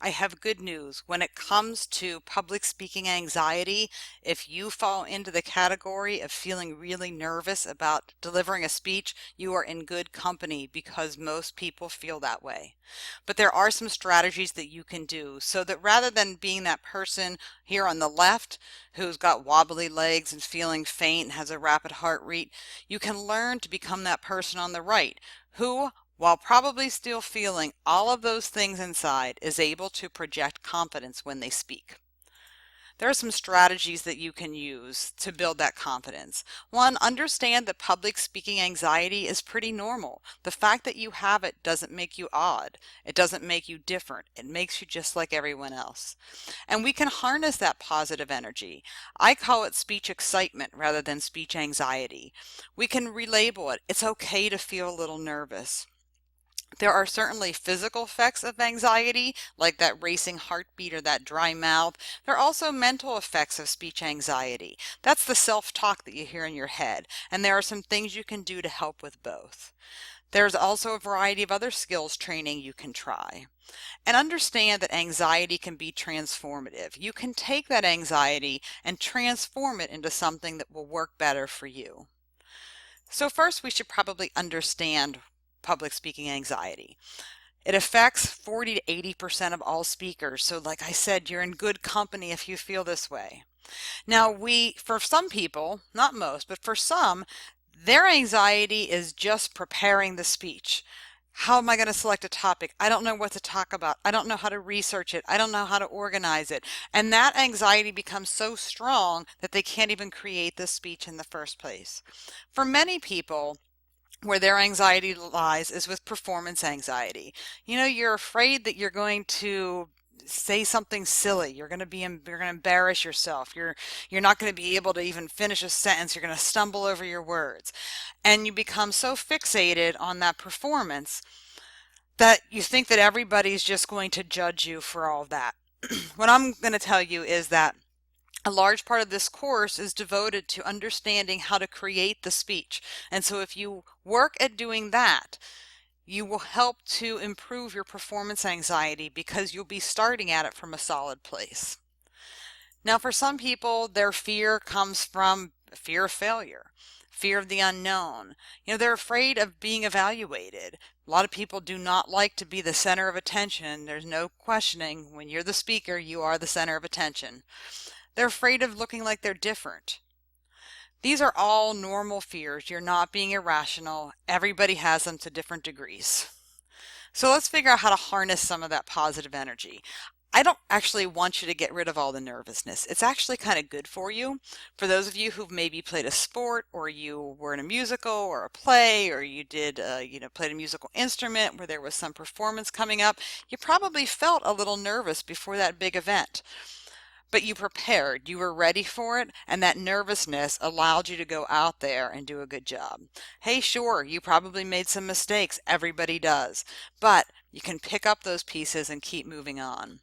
I have good news. When it comes to public speaking anxiety, if you fall into the category of feeling really nervous about delivering a speech, you are in good company because most people feel that way. But there are some strategies that you can do so that rather than being that person here on the left who's got wobbly legs and feeling faint and has a rapid heart rate, you can learn to become that person on the right who, while probably still feeling all of those things inside, is able to project confidence when they speak. There are some strategies that you can use to build that confidence. One, understand that public speaking anxiety is pretty normal. The fact that you have it doesn't make you odd. It doesn't make you different. It makes you just like everyone else. And we can harness that positive energy. I call it speech excitement rather than speech anxiety. We can relabel it. It's okay to feel a little nervous. There are certainly physical effects of anxiety, like that racing heartbeat or that dry mouth. There are also mental effects of speech anxiety. That's the self-talk that you hear in your head, and there are some things you can do to help with both. There's also a variety of other skills training you can try. And understand that anxiety can be transformative. You can take that anxiety and transform it into something that will work better for you. So first, we should probably understand public speaking anxiety. It affects 40 to 80% of all speakers. So like I said, you're in good company if you feel this way. Now for some people, not most, but for some, their anxiety is just preparing the speech. How am I going to select a topic? I don't know what to talk about. I don't know how to research it. I don't know how to organize it. And that anxiety becomes so strong that they can't even create the speech in the first place. For many people, where their anxiety lies is with performance anxiety. You're afraid that you're going to say something silly. You're going to embarrass yourself. You're not going to be able to even finish a sentence. You're going to stumble over your words. And you become so fixated on that performance that you think that everybody's just going to judge you for all of that. What I'm going to tell you is that a large part of this course is devoted to understanding how to create the speech. And so if you work at doing that, you will help to improve your performance anxiety because you'll be starting at it from a solid place. Now, for some people, their fear comes from fear of failure, fear of the unknown. They're afraid of being evaluated. A lot of people do not like to be the center of attention. There's no questioning. When you're the speaker, you are the center of attention. They're afraid of looking like they're different. These are all normal fears. You're not being irrational. Everybody has them to different degrees. So let's figure out how to harness some of that positive energy. I don't actually want you to get rid of all the nervousness. It's actually kind of good for you. For those of you who've maybe played a sport, or you were in a musical or a play, or you did, played a musical instrument where there was some performance coming up, you probably felt a little nervous before that big event. But you prepared, you were ready for it, and that nervousness allowed you to go out there and do a good job. Hey, sure, you probably made some mistakes. Everybody does. But you can pick up those pieces and keep moving on.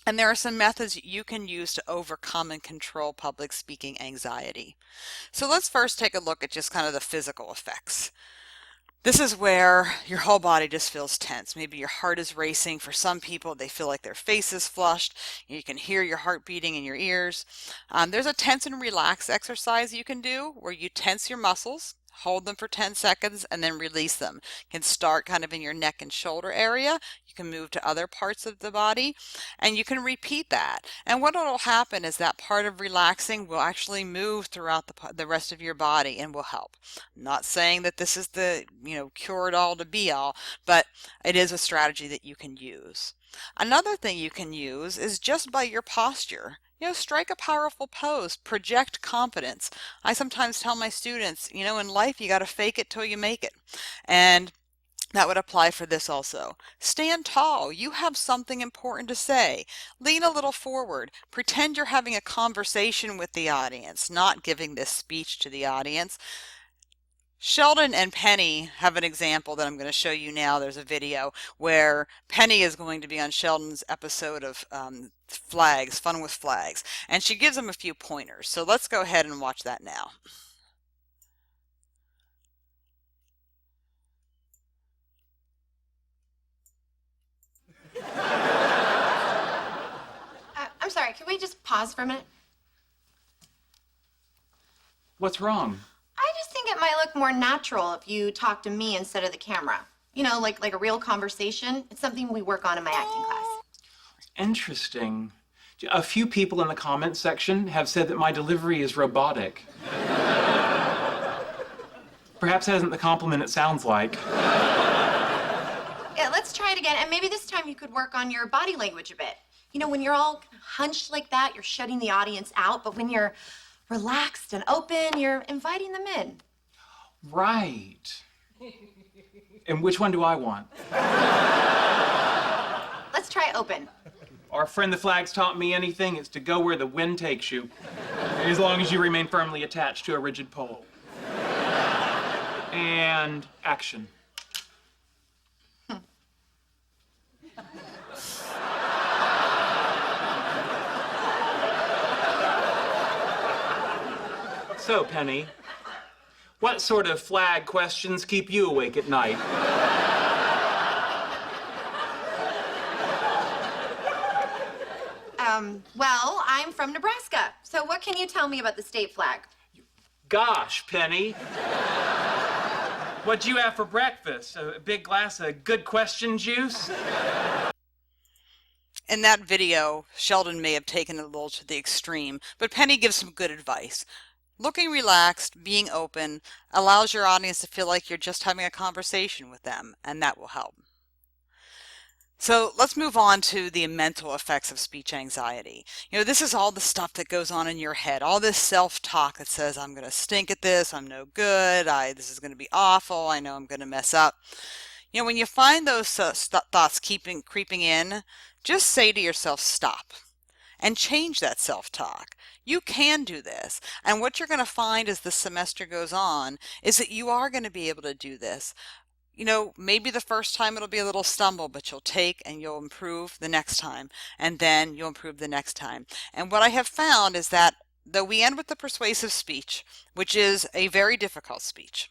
And there are some methods you can use to overcome and control public speaking anxiety. So let's first take a look at just kind of the physical effects. This is where your whole body just feels tense. Maybe your heart is racing. For some people, they feel like their face is flushed. You can hear your heart beating in your ears. There's a tense and relax exercise you can do where you tense your muscles, hold them for 10 seconds, and then release them. You can start kind of in your neck and shoulder area. You can move to other parts of the body, and you can repeat that. And what will happen is that part of relaxing will actually move throughout the rest of your body and will help. I'm not saying that this is the cure it all to be all, but it is a strategy that you can use. Another thing you can use is just by your posture. Strike a powerful pose, project confidence. I sometimes tell my students, in life you got to fake it till you make it. And that would apply for this also. Stand tall. You have something important to say. Lean a little forward. Pretend you're having a conversation with the audience, not giving this speech to the audience. Sheldon and Penny have an example that I'm going to show you now. There's a video where Penny is going to be on Sheldon's episode of Flags, Fun with Flags, and she gives him a few pointers. So let's go ahead and watch that now. sorry, can we just pause for a minute? What's wrong? I just think it might look more natural if you talk to me instead of the camera. You know, like a real conversation. It's something we work on in my acting class. Interesting. A few people in the comments section have said that my delivery is robotic. Perhaps it isn't the compliment it sounds like. Yeah, let's try it again, and maybe this time you could work on your body language a bit. You know, when you're all hunched like that, you're shutting the audience out, but when you're relaxed and open, you're inviting them in. Right. And which one do I want? Let's try open. Our friend the flag's taught me anything, it's to go where the wind takes you, as long as you remain firmly attached to a rigid pole. And action. So, Penny, what sort of flag questions keep you awake at night? Well, I'm from Nebraska, so what can you tell me about the state flag? Gosh, Penny. What'd you have for breakfast? A big glass of good question juice? In that video, Sheldon may have taken it a little to the extreme, but Penny gives some good advice. Looking relaxed, being open, allows your audience to feel like you're just having a conversation with them, and that will help. So let's move on to the mental effects of speech anxiety. You know, this is all the stuff that goes on in your head, all this self-talk that says, I'm going to stink at this, I'm no good, this is going to be awful, I know I'm going to mess up. You know, when you find those thoughts creeping in, just say to yourself, stop, and change that self-talk. You can do this. And what you're going to find as the semester goes on is that you are going to be able to do this. You know, maybe the first time it'll be a little stumble, but you'll take and you'll improve the next time, and then you'll improve the next time. And what I have found is that though we end with the persuasive speech, which is a very difficult speech,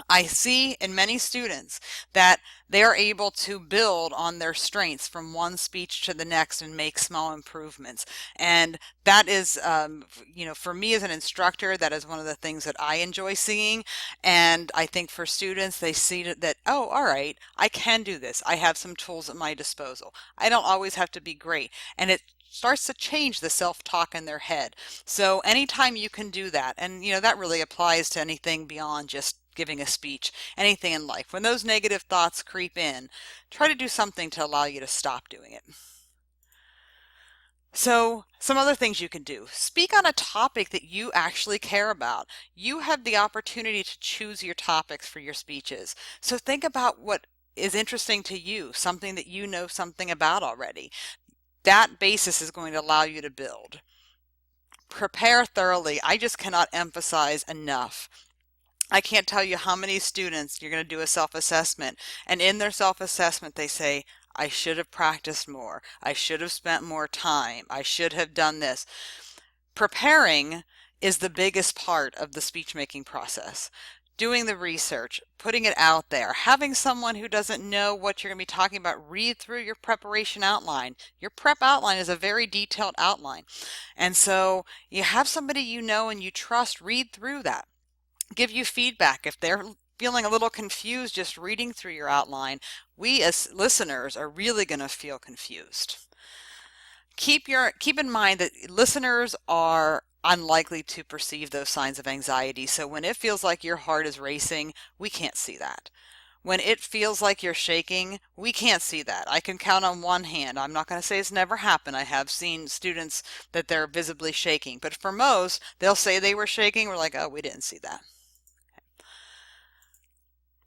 I see in many students that they are able to build on their strengths from one speech to the next and make small improvements. And that is, you know, for me as an instructor, that is one of the things that I enjoy seeing. And I think for students, they see that, oh, all right, I can do this. I have some tools at my disposal. I don't always have to be great. And it starts to change the self-talk in their head. So anytime you can do that, and you know, that really applies to anything beyond just giving a speech, anything in life. When those negative thoughts creep in, try to do something to allow you to stop doing it. So some other things you can do. Speak on a topic that you actually care about. You have the opportunity to choose your topics for your speeches. So think about what is interesting to you, something that you know something about already. That basis is going to allow you to build. Prepare thoroughly. I just cannot emphasize enough. I can't tell you how many students you're going to do a self-assessment, and in their self-assessment they say, I should have practiced more. I should have spent more time. I should have done this. Preparing is the biggest part of the speech making process. Doing the research, putting it out there, having someone who doesn't know what you're going to be talking about read through your preparation outline. Your prep outline is a very detailed outline. And so you have somebody you know and you trust read through that. Give you feedback if they're feeling a little confused just reading through your outline. We as listeners are really going to feel confused. Keep in mind that listeners are unlikely to perceive those signs of anxiety. So when it feels like your heart is racing, we can't see that. When it feels like you're shaking, we can't see that. I can count on one hand. I'm not going to say it's never happened. I have seen students that they're visibly shaking, but for most, they'll say they were shaking. We're like, oh, we didn't see that.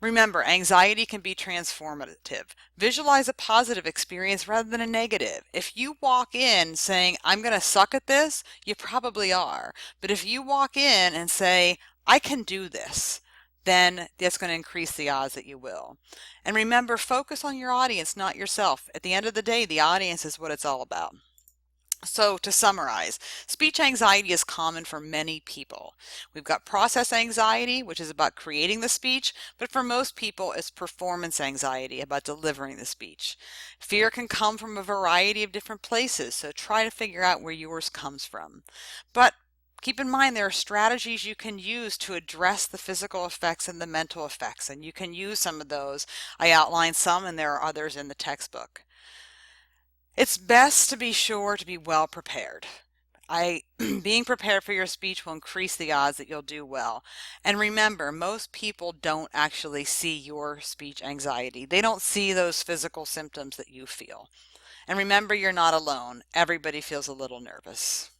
Remember, anxiety can be transformative. Visualize a positive experience rather than a negative. If you walk in saying, I'm going to suck at this, you probably are. But if you walk in and say, I can do this, then that's going to increase the odds that you will. And remember, focus on your audience, not yourself. At the end of the day, the audience is what it's all about. So, to summarize, speech anxiety is common for many people. We've got process anxiety, which is about creating the speech, but for most people, it's performance anxiety about delivering the speech. Fear can come from a variety of different places, so try to figure out where yours comes from. But keep in mind there are strategies you can use to address the physical effects and the mental effects, and you can use some of those. I outlined some, and there are others in the textbook. It's best to be sure to be well prepared. Being prepared for your speech will increase the odds that you'll do well. And remember, most people don't actually see your speech anxiety. They don't see those physical symptoms that you feel. And remember, you're not alone. Everybody feels a little nervous.